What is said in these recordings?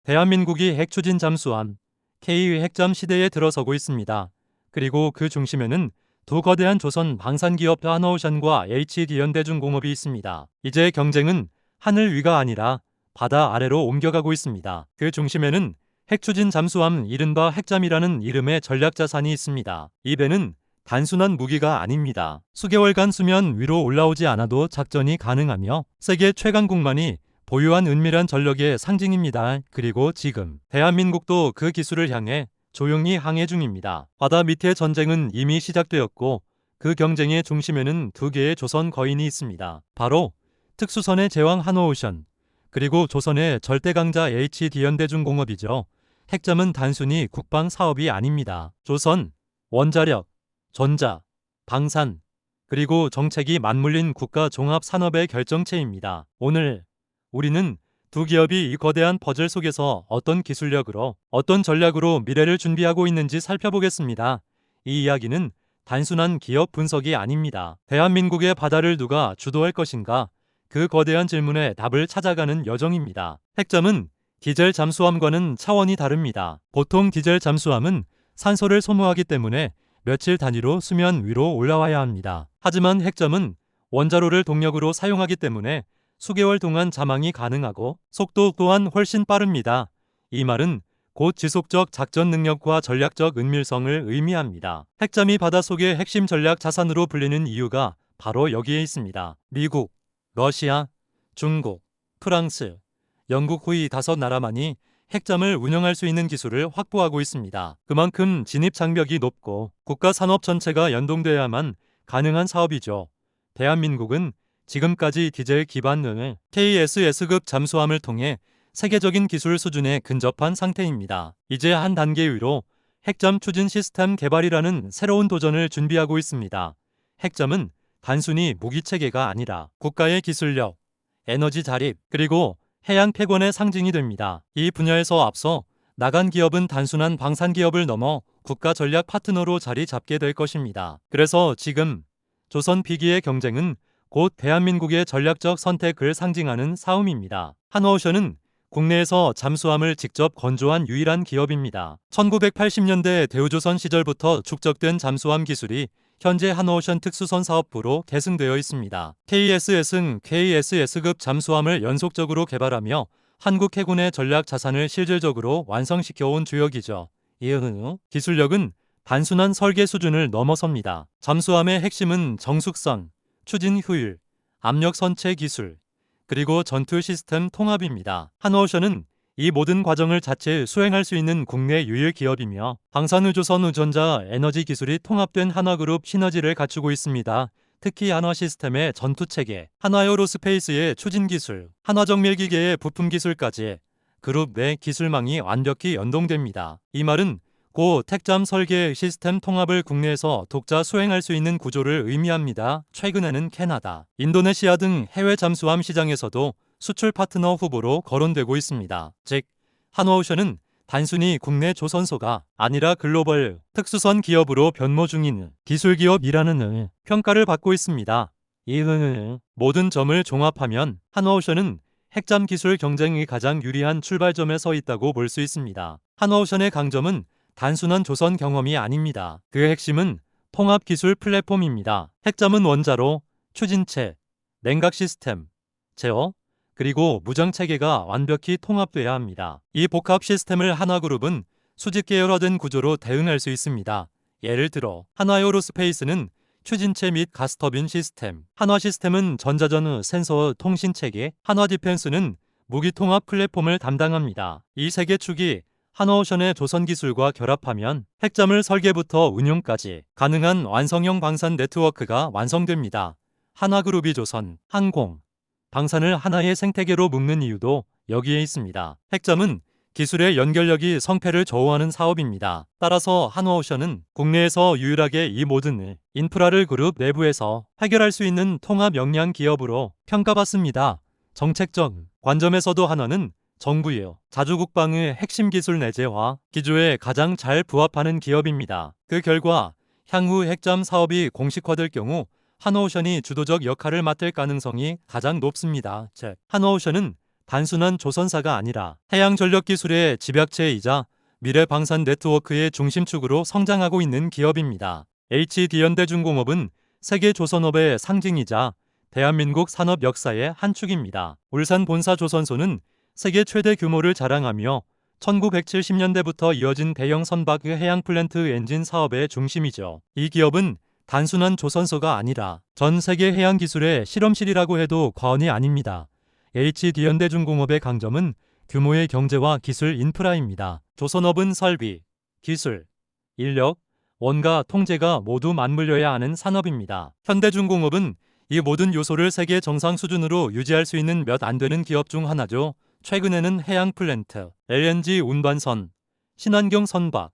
대한민국이 핵추진 잠수함 K 핵잠 시대에 들어서고 있습니다. 그리고 그 중심에는 두 거대한 조선 방산기업 하나오션과 HD현대중공업이 있습니다. 이제 경쟁은 하늘 위가 아니라 바다 아래로 옮겨가고 있습니다. 그 중심에는 핵추진 잠수함 이른바 핵잠이라는 이름의 전략자산이 있습니다. 이 배는 단순한 무기가 아닙니다. 수개월간 수면 위로 올라오지 않아도 작전이 가능하며 세계 최강국만이 보유한 은밀한 전력의 상징입니다. 그리고 지금 대한민국도 그 기술을 향해 조용히 항해 중입니다. 바다 밑의 전쟁은 이미 시작되었고 그 경쟁의 중심에는 두 개의 조선 거인이 있습니다. 바로 특수선의 제왕 한호오션 그리고 조선의 절대강자 HD현대중공업이죠. 핵잠은 단순히 국방 사업이 아닙니다. 조선, 원자력, 전자, 방산, 그리고 정책이 맞물린 국가 종합 산업의 결정체입니다. 오늘 우리는 두 기업이 이 거대한 퍼즐 속에서 어떤 기술력으로, 어떤 전략으로 미래를 준비하고 있는지 살펴보겠습니다. 이 이야기는 단순한 기업 분석이 아닙니다. 대한민국의 바다를 누가 주도할 것인가? 그 거대한 질문에 답을 찾아가는 여정입니다. 핵잠은 디젤 잠수함과는 차원이 다릅니다. 보통 디젤 잠수함은 산소를 소모하기 때문에 며칠 단위로 수면 위로 올라와야 합니다. 하지만 핵잠은 원자로를 동력으로 사용하기 때문에 수개월 동안 잠항이 가능하고 속도 또한 훨씬 빠릅니다. 이 말은 곧 지속적 작전 능력과 전략적 은밀성을 의미합니다. 핵잠이 바닷속의 핵심 전략 자산으로 불리는 이유가 바로 여기에 있습니다. 미국, 러시아, 중국, 프랑스, 영국 후이 5나라만이 핵잠을 운영할 수 있는 기술을 확보하고 있습니다. 그만큼 진입 장벽이 높고 국가 산업 전체가 연동돼야만 가능한 사업이죠. 대한민국은 지금까지 디젤 기반의 KSS급 잠수함을 통해 세계적인 기술 수준에 근접한 상태입니다. 이제 한 단계 위로 핵잠 추진 시스템 개발이라는 새로운 도전을 준비하고 있습니다. 핵잠은 단순히 무기체계가 아니라 국가의 기술력, 에너지 자립, 그리고 해양 패권의 상징이 됩니다. 이 분야에서 앞서 나간 기업은 단순한 방산 기업을 넘어 국가 전략 파트너로 자리 잡게 될 것입니다. 그래서 지금 조선 비기의 경쟁은 곧 대한민국의 전략적 선택을 상징하는 싸움입니다. 한호오션은 국내에서 잠수함을 직접 건조한 유일한 기업입니다. 1980년대 대우조선 시절부터 축적된 잠수함 기술이 현재 한호오션 특수선 사업부로 계승되어 있습니다. KSS는 KSS급 잠수함을 연속적으로 개발하며 한국 해군의 전략 자산을 실질적으로 완성시켜온 주역이죠. 이후 기술력은 단순한 설계 수준을 넘어섭니다. 잠수함의 핵심은 정숙성, 추진 효율, 압력 선체 기술, 그리고 전투 시스템 통합입니다. 한호오션은 이 모든 과정을 자체 수행할 수 있는 국내 유일 기업이며 방산유조선우전자 에너지 기술이 통합된 한화그룹 시너지를 갖추고 있습니다. 특히 한화시스템의 전투체계, 한화에어로스페이스의 추진기술, 한화정밀기계의 부품기술까지 그룹 내 기술망이 완벽히 연동됩니다. 이 말은 곧 핵잠 설계 시스템 통합을 국내에서 독자 수행할 수 있는 구조를 의미합니다. 최근에는 캐나다, 인도네시아 등 해외 잠수함 시장에서도 수출 파트너 후보로 거론되고 있습니다. 즉, 한호오션은 단순히 국내 조선소가 아니라 글로벌 특수선 기업으로 변모 중인 기술기업이라는 평가를 받고 있습니다. 이 모든 점을 종합하면 한호오션은 핵잠 기술 경쟁이 가장 유리한 출발점에 서 있다고 볼 수 있습니다. 한호오션의 강점은 단순한 조선 경험이 아닙니다. 그 핵심은 통합 기술 플랫폼입니다. 핵잠은 원자로, 추진체, 냉각 시스템, 제어, 그리고 무장 체계가 완벽히 통합돼야 합니다. 이 복합 시스템을 한화그룹은 수직 계열화된 구조로 대응할 수 있습니다. 예를 들어 한화에어로스페이스는 추진체 및 가스터빈 시스템, 한화시스템은 전자전 센서 통신 체계, 한화디펜스는 무기 통합 플랫폼을 담당합니다. 이 세 개 축이 한호오션의 조선 기술과 결합하면 핵잠을 설계부터 운용까지 가능한 완성형 방산 네트워크가 완성됩니다. 한화그룹이 조선, 항공, 방산을 하나의 생태계로 묶는 이유도 여기에 있습니다. 핵잠은 기술의 연결력이 성패를 좌우하는 사업입니다. 따라서 한호오션은 국내에서 유일하게 이 모든 인프라를 그룹 내부에서 해결할 수 있는 통합 역량 기업으로 평가받습니다. 정책적 관점에서도 한화는 정부의 자주국방의 핵심 기술 내재화 기조에 가장 잘 부합하는 기업입니다. 그 결과 향후 핵잠 사업이 공식화될 경우 한호오션이 주도적 역할을 맡을 가능성이 가장 높습니다. 즉, 한호오션은 단순한 조선사가 아니라 해양전력기술의 집약체이자 미래방산 네트워크의 중심축으로 성장하고 있는 기업입니다. HD현대중공업은 세계 조선업의 상징이자 대한민국 산업 역사의 한 축입니다. 울산 본사 조선소는 세계 최대 규모를 자랑하며 1970년대부터 이어진 대형 선박 해양 플랜트 엔진 사업의 중심이죠. 이 기업은 단순한 조선소가 아니라 전 세계 해양 기술의 실험실이라고 해도 과언이 아닙니다. HD현대중공업의 강점은 규모의 경제와 기술 인프라입니다. 조선업은 설비, 기술, 인력, 원가, 통제가 모두 맞물려야 하는 산업입니다. 현대중공업은 이 모든 요소를 세계 정상 수준으로 유지할 수 있는 몇 안 되는 기업 중 하나죠. 최근에는 해양 플랜트, LNG 운반선, 친환경 선박,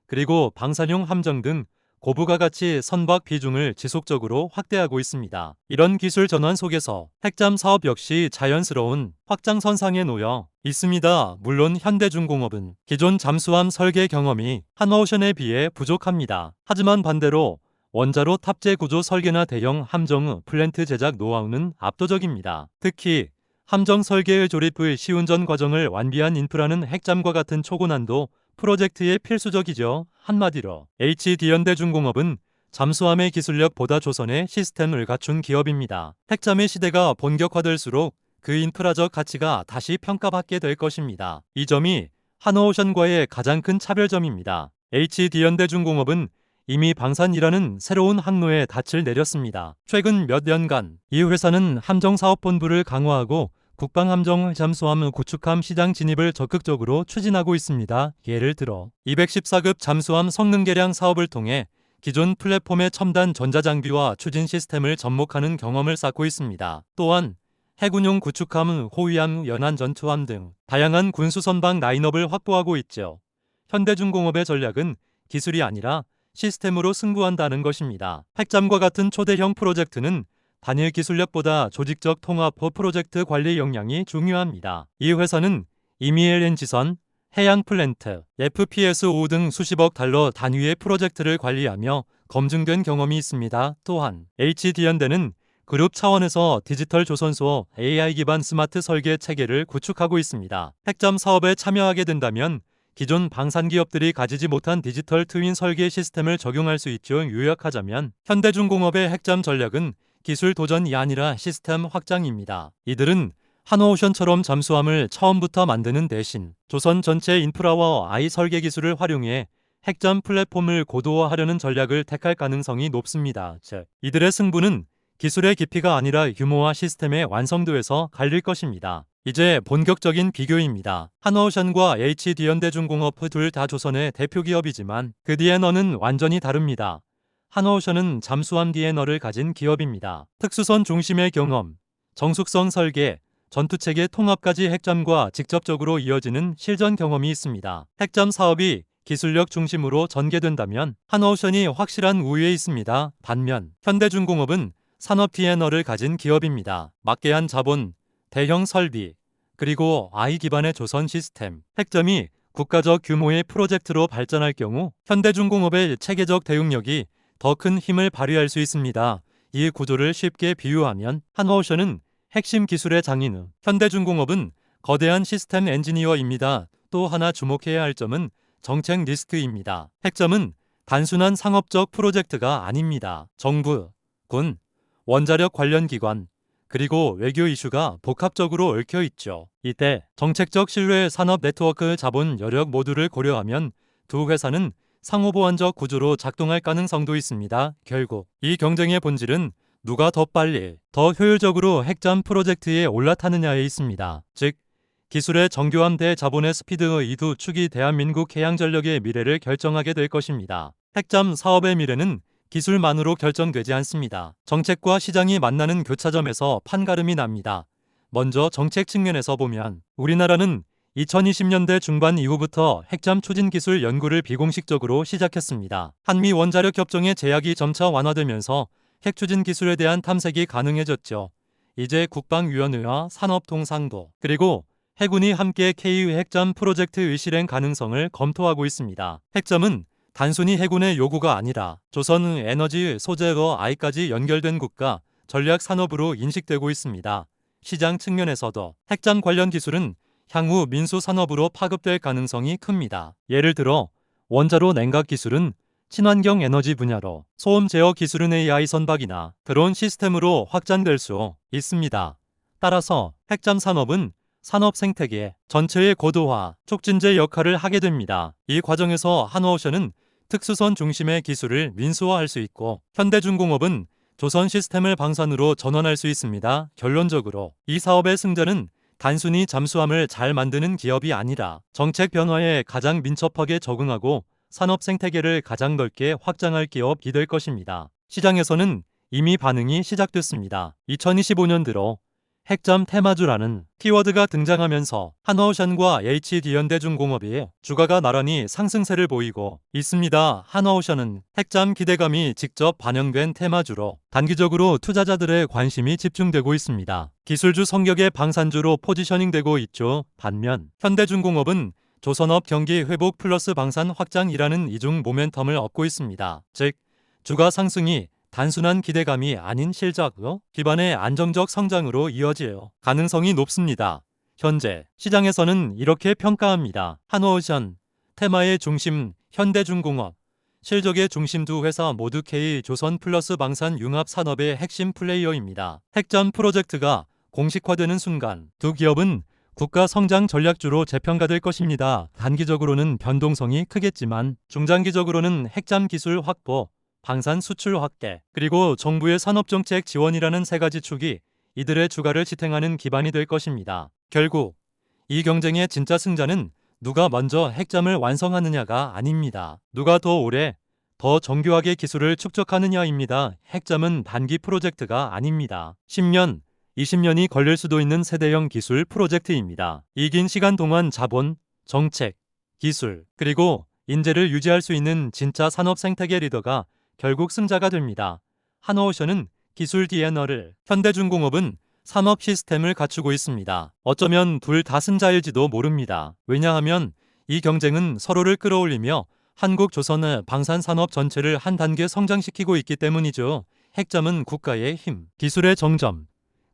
그리고 방사용 함정 등 고부가 가치 선박 비중을 지속적으로 확대하고 있습니다. 이런 기술 전환 속에서 핵잠 사업 역시 자연스러운 확장선상에 놓여 있습니다. 물론 현대중공업은 기존 잠수함 설계 경험이 한오션에 비해 부족합니다. 하지만 반대로 원자로 탑재 구조 설계나 대형 함정 플랜트 제작 노하우는 압도적입니다. 특히 함정 설계의 조립의 시운전 과정을 완비한 인프라는 핵잠과 같은 초고난도 프로젝트에 필수적이죠. 한마디로 HD현대중공업은 잠수함의 기술력보다 조선의 시스템을 갖춘 기업입니다. 핵잠의 시대가 본격화될수록 그 인프라적 가치가 다시 평가받게 될 것입니다. 이 점이 한오션과의 가장 큰 차별점입니다. HD현대중공업은 이미 방산이라는 새로운 항로에 닻을 내렸습니다. 최근 몇 년간 이 회사는 함정사업본부를 강화하고 국방함정 잠수함 구축함 시장 진입을 적극적으로 추진하고 있습니다. 예를 들어 214급 잠수함 성능 개량 사업을 통해 기존 플랫폼의 첨단 전자장비와 추진 시스템을 접목하는 경험을 쌓고 있습니다. 또한 해군용 구축함, 호위함, 연안 전투함 등 다양한 군수선박 라인업을 확보하고 있죠. 현대중공업의 전략은 기술이 아니라 시스템으로 승부한다는 것입니다. 핵잠과 같은 초대형 프로젝트는 단일 기술력보다 조직적 통합 프로젝트 관리 역량이 중요합니다. 이 회사는 이미 LNG선, 해양 플랜트, FPS5 등 수십억 달러 단위의 프로젝트를 관리하며 검증된 경험이 있습니다. 또한 HD현대는 그룹 차원에서 디지털 조선소 AI 기반 스마트 설계 체계를 구축하고 있습니다. 핵잠 사업에 참여하게 된다면 기존 방산 기업들이 가지지 못한 디지털 트윈 설계 시스템을 적용할 수 있죠. 요약하자면 현대중공업의 핵잠 전략은 기술 도전이 아니라 시스템 확장입니다. 이들은 한오션처럼 잠수함을 처음부터 만드는 대신 조선 전체 인프라와 AI 설계 기술을 활용해 핵잠 플랫폼을 고도화하려는 전략을 택할 가능성이 높습니다. 즉, 이들의 승부는 기술의 깊이가 아니라 규모와 시스템의 완성도에서 갈릴 것입니다. 이제 본격적인 비교입니다. 한오션과 HD현대중공업 둘 다 조선의 대표 기업이지만 그 DNO는 완전히 다릅니다. 한오션은 잠수함 DNO를 가진 기업입니다. 특수선 중심의 경험, 정숙성 설계, 전투체계 통합까지 핵잠과 직접적으로 이어지는 실전 경험이 있습니다. 핵잠 사업이 기술력 중심으로 전개된다면 한오션이 확실한 우위에 있습니다. 반면 현대중공업은 산업 DNO를 가진 기업입니다. 막대한 자본, 대형 설비, 그리고 AI 기반의 조선 시스템, 핵점이 국가적 규모의 프로젝트로 발전할 경우 현대중공업의 체계적 대응력이 더 큰 힘을 발휘할 수 있습니다. 이 구조를 쉽게 비유하면 한오션은 핵심 기술의 장인, 현대중공업은 거대한 시스템 엔지니어입니다. 또 하나 주목해야 할 점은 정책 리스크입니다. 핵점은 단순한 상업적 프로젝트가 아닙니다. 정부, 군, 원자력 관련 기관, 그리고 외교 이슈가 복합적으로 얽혀 있죠. 이때 정책적 신뢰, 산업 네트워크, 자본 여력 모두를 고려하면 두 회사는 상호보완적 구조로 작동할 가능성도 있습니다. 결국 이 경쟁의 본질은 누가 더 빨리, 더 효율적으로 핵잠 프로젝트에 올라타느냐에 있습니다. 즉, 기술의 정교함 대 자본의 스피드, 이 두 축이 대한민국 해양전력의 미래를 결정하게 될 것입니다. 핵잠 사업의 미래는 기술만으로 결정되지 않습니다. 정책과 시장이 만나는 교차점에서 판가름이 납니다. 먼저 정책 측면에서 보면 우리나라는 2020년대 중반 이후부터 핵잠 추진 기술 연구를 비공식적으로 시작했습니다. 한미 원자력 협정의 제약이 점차 완화되면서 핵 추진 기술에 대한 탐색이 가능해졌죠. 이제 국방위원회와 산업통상부, 그리고 해군이 함께 K 핵잠 프로젝트의 실행 가능성을 검토하고 있습니다. 핵잠은 단순히 해군의 요구가 아니라 조선의 에너지, 소재와 AI까지 연결된 국가 전략 산업으로 인식되고 있습니다. 시장 측면에서도 핵잠 관련 기술은 향후 민수 산업으로 파급될 가능성이 큽니다. 예를 들어 원자로 냉각 기술은 친환경 에너지 분야로, 소음 제어 기술은 AI 선박이나 드론 시스템으로 확장될 수 있습니다. 따라서 핵잠 산업은 산업 생태계 전체의 고도화, 촉진제 역할을 하게 됩니다. 이 과정에서 한화오션은 특수선 중심의 기술을 민수화할 수 있고, 현대중공업은 조선 시스템을 방산으로 전환할 수 있습니다. 결론적으로 이 사업의 승자는 단순히 잠수함을 잘 만드는 기업이 아니라 정책 변화에 가장 민첩하게 적응하고 산업 생태계를 가장 넓게 확장할 기업이 될 것입니다. 시장에서는 이미 반응이 시작됐습니다. 2025년 들어 핵잠 테마주라는 키워드가 등장하면서 한화오션과 HD현대중공업이 주가가 나란히 상승세를 보이고 있습니다. 한화오션은 핵잠 기대감이 직접 반영된 테마주로 단기적으로 투자자들의 관심이 집중되고 있습니다. 기술주 성격의 방산주로 포지셔닝되고 있죠. 반면 현대중공업은 조선업 경기 회복 플러스 방산 확장이라는 이중 모멘텀을 얻고 있습니다. 즉, 주가 상승이 단순한 기대감이 아닌 실적 기반의 안정적 성장으로 이어질 가능성이 높습니다. 현재 시장에서는 이렇게 평가합니다. 한화오션, 테마의 중심 현대중공업, 실적의 중심 두 회사 모두 K조선 플러스 방산 융합 산업의 핵심 플레이어입니다. 핵잠 프로젝트가 공식화되는 순간 두 기업은 국가 성장 전략주로 재평가될 것입니다. 단기적으로는 변동성이 크겠지만 중장기적으로는 핵잠 기술 확보, 방산 수출 확대, 그리고 정부의 산업정책 지원이라는 세 가지 축이 이들의 주가를 지탱하는 기반이 될 것입니다. 결국 이 경쟁의 진짜 승자는 누가 먼저 핵잠을 완성하느냐가 아닙니다. 누가 더 오래, 더 정교하게 기술을 축적하느냐입니다. 핵잠은 단기 프로젝트가 아닙니다. 10년, 20년이 걸릴 수도 있는 세대형 기술 프로젝트입니다. 이 긴 시간 동안 자본, 정책, 기술, 그리고 인재를 유지할 수 있는 진짜 산업 생태계 리더가 결국 승자가 됩니다. 한화오션은 기술 DNA를, 현대중공업은 산업 시스템을 갖추고 있습니다. 어쩌면 둘 다 승자일지도 모릅니다. 왜냐하면 이 경쟁은 서로를 끌어올리며 한국 조선의 방산산업 전체를 한 단계 성장시키고 있기 때문이죠. 핵잠은 국가의 힘, 기술의 정점,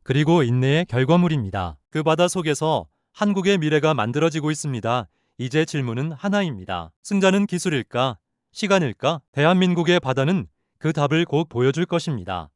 그리고 인내의 결과물입니다. 그 바다 속에서 한국의 미래가 만들어지고 있습니다. 이제 질문은 하나입니다. 승자는 기술일까? 시간일까? 대한민국의 바다는 그 답을 곧 보여줄 것입니다.